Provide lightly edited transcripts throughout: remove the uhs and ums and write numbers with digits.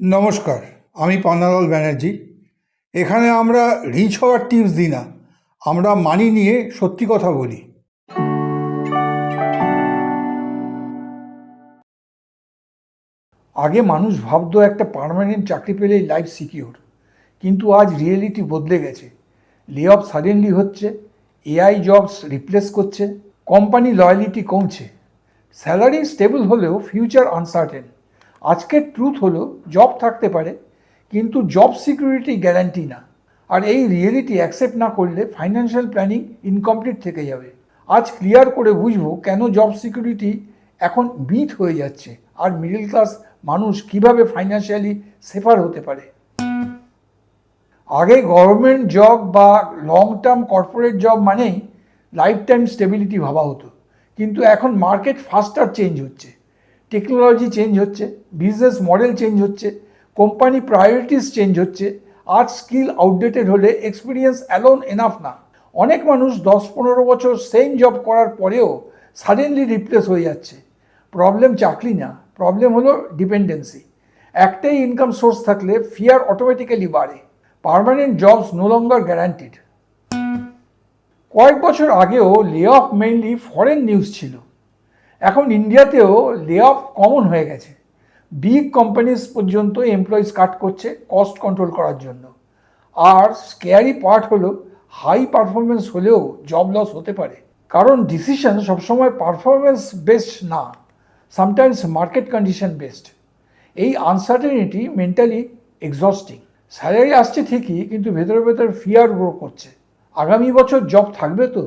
নমস্কার, আমি পান্নালাল ব্যানার্জি। এখানে আমরা রিচ হওয়ার টিপস দিই না, আমরা মানি নিয়ে সত্যি কথা বলি। আগে মানুষ ভাবতো একটা পার্মানেন্ট চাকরি পেলেই লাইফ সিকিউর, কিন্তু আজ রিয়েলিটি বদলে গেছে। লে অফ সাডেনলি হচ্ছে, এআই জবস রিপ্লেস করছে, কোম্পানি লয়ালিটি কমছে, স্যালারি স্টেবল হলেও ফিউচার আনসার্টেন। আজকের ট্রুথ হলো, জব থাকতে পারে কিন্তু জব সিকিউরিটি গ্যারান্টি না। আর এই রিয়েলিটি অ্যাকসেপ্ট না করলে ফাইন্যান্সিয়াল প্ল্যানিং ইনকমপ্লিট থেকে যাবে। আজ ক্লিয়ার করে বুঝবো কেন জব সিকিউরিটি এখন মিথ হয়ে যাচ্ছে, আর মিডল ক্লাস মানুষ কিভাবে ফাইন্যান্সিয়ালি সেফার হতে পারে। আগে গভর্নমেন্ট জব বা লং টার্ম কর্পোরেট জব মানেই লাইফ টাইম স্টেবিলিটি ভাবা হতো, কিন্তু এখন মার্কেট ফাস্টার চেঞ্জ হচ্ছে, টেকনোলজি চেঞ্জ হচ্ছে, বিজনেস মডেল চেঞ্জ হচ্ছে, কোম্পানি প্রায়োরিটিস চেঞ্জ হচ্ছে। আজ স্কিল আউটডেটেড হলে এক্সপিরিয়েন্স অ্যালোন এনাফ না। অনেক মানুষ 10-15 বছর সেম জব করার পরেও সাডেনলি রিপ্লেস হয়ে যাচ্ছে। প্রবলেম চাকরি না, প্রবলেম হলো ডিপেন্ডেন্সি। একটাই ইনকাম সোর্স থাকলে ফিয়ার অটোমেটিক্যালি বাড়ে। Permanent jobs no longer guaranteed. কয়েক বছর আগেও লে অফ মেইনলি ফরেন নিউজ ছিল, এখন ইন্ডিয়াতেও লে অফ কমন হয়ে গেছে। বিগ কোম্পানিজ পর্যন্ত এমপ্লয়িজ কাট করছে কস্ট কন্ট্রোল করার জন্য। আর স্কেয়ারি পার্ট হলো, হাই পারফরমেন্স হলেও জব লস হতে পারে, কারণ ডিসিশন সবসময় পারফরমেন্স বেসড না, সামটাইমস মার্কেট কন্ডিশন বেসড। এই আনসার্টেনিটি মেন্টালি এক্সস্টিং। স্যালারি আসছে ঠিকই, কিন্তু ভেতরে ভেতরে ফিয়ার গ্রো করছে। আগামী বছর জব থাকবে তো,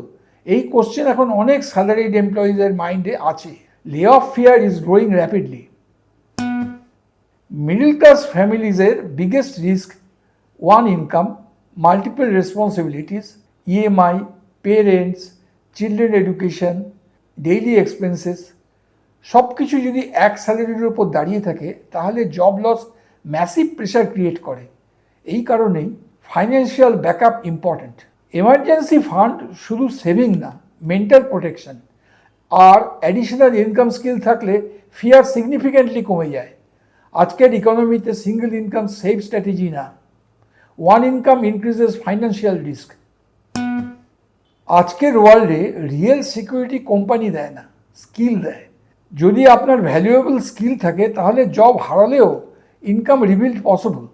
এই কোশ্চেন এখন অনেক স্যালারিড এমপ্লয়িজের মাইন্ডে আছে। Lay off fear is growing rapidly. Middle class ফ্যামিলিজের biggest risk, one income, multiple responsibilities, EMI, parents, children education, daily expenses, সব কিছু যদি এক স্যালারির উপর দাঁড়িয়ে থাকে তাহলে job loss massive pressure create করে। এই কারণেই financial backup important. Emergency fund শুধু সেভিং না, মেন্টাল প্রোটেকশন। আর অ্যাডিশনাল ইনকাম স্কিল থাকলে ফিয়ার সিগনিফিক্যান্টলি কমে যায়। আজকের ইকোনমিতে সিঙ্গল ইনকাম সেফ স্ট্র্যাটেজি না, one income increases financial risk. আজকের ওয়ার্ল্ডে রিয়েল সিকিউরিটি কোম্পানি দেয় না, স্কিল দেয়। যদি আপনার ভ্যালুয়েবল স্কিল থাকে তাহলে জব হারালেও income rebuild possible.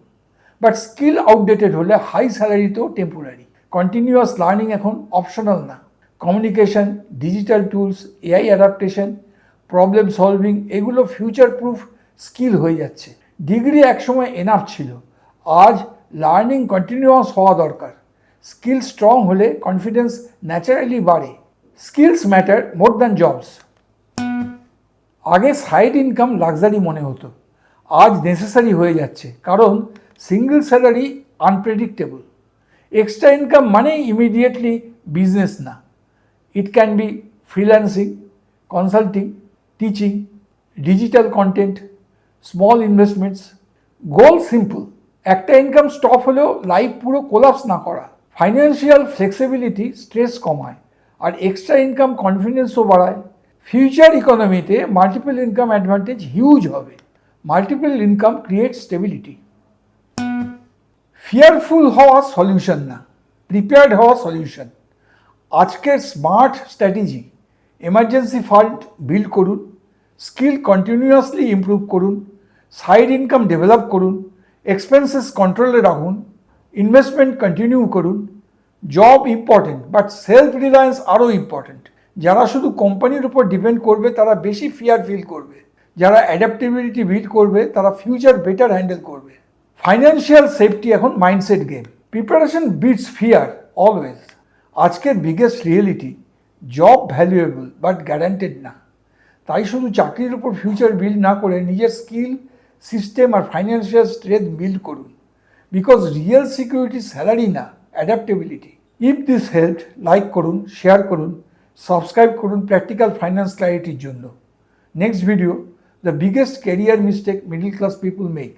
But skill outdated হলে হাই স্যালারিতেও টেম্পোরারি। কন্টিনিউয়াস লার্নিং এখন অপশনাল না। Communication, digital tools, AI adaptation, problem solving, এগুলো ফিউচার প্রুফ স্কিল হয়ে যাচ্ছে। ডিগ্রি একসময় এনাফ ছিল, আজ লার্নিং কন্টিনিউয়াস হওয়া দরকার। স্কিল স্ট্রং হলে কনফিডেন্স ন্যাচারালি বাড়ে। Skills matter more than jobs. আগে সাইড ইনকাম লাক্সারি মনে হতো, আজ নেসেসারি হয়ে যাচ্ছে, কারণ single salary unpredictable. Extra income মানেই ইমিডিয়েটলি বিজনেস না, it can be freelancing, consulting, teaching, digital content, small investments. Goal simple, একটা ইনকাম স্টপ হলেও লাইফ পুরো কোলাপস না করা। ফাইন্যান্সিয়াল ফ্লেক্সিবিলিটি স্ট্রেস কমায়, আর এক্সট্রা ইনকাম কনফিডেন্সও বাড়ায়। ফিউচার ইকোনমিতে মাল্টিপল ইনকাম অ্যাডভান্টেজ হিউজ হবে। Multiple income create stability. Fearful হওয়া সলিউশন না, প্রিপেয়ার্ড হওয়া সলিউশন। আজকের smart strategy, emergency fund build করুন, স্কিল কন্টিনিউয়াসলি ইমপ্রুভ করুন, সাইড ইনকাম ডেভেলপ করুন, এক্সপেন্সেস কন্ট্রোলে রাখুন, ইনভেস্টমেন্ট কন্টিনিউ করুন। Job important, but self reliance আরও ইম্পর্টেন্ট। যারা শুধু কোম্পানির উপর ডিপেন্ড করবে তারা বেশি ফিয়ার ফিল করবে, যারা অ্যাডাপ্টেবিলিটি বিল্ড করবে তারা ফিউচার বেটার হ্যান্ডেল করবে। ফাইন্যান্সিয়াল সেফটি এখন mindset game. Preparation beats fear always. আজকের biggest reality, job valuable but guaranteed না। তাই শুধু চাকরির উপর ফিউচার বিল্ড না করে নিজের স্কিল, সিস্টেম আর ফাইন্যান্সিয়াল স্ট্রেংথ বিল্ড করুন। বিকজ রিয়েল সিকিউরিটি স্যালারি না, adaptability. If this help, like করুন, শেয়ার করুন, সাবস্ক্রাইব করুন প্র্যাকটিক্যাল ফাইন্যান্স ক্ল্যারিটির জন্য। Next video, the biggest career mistake middle class people make.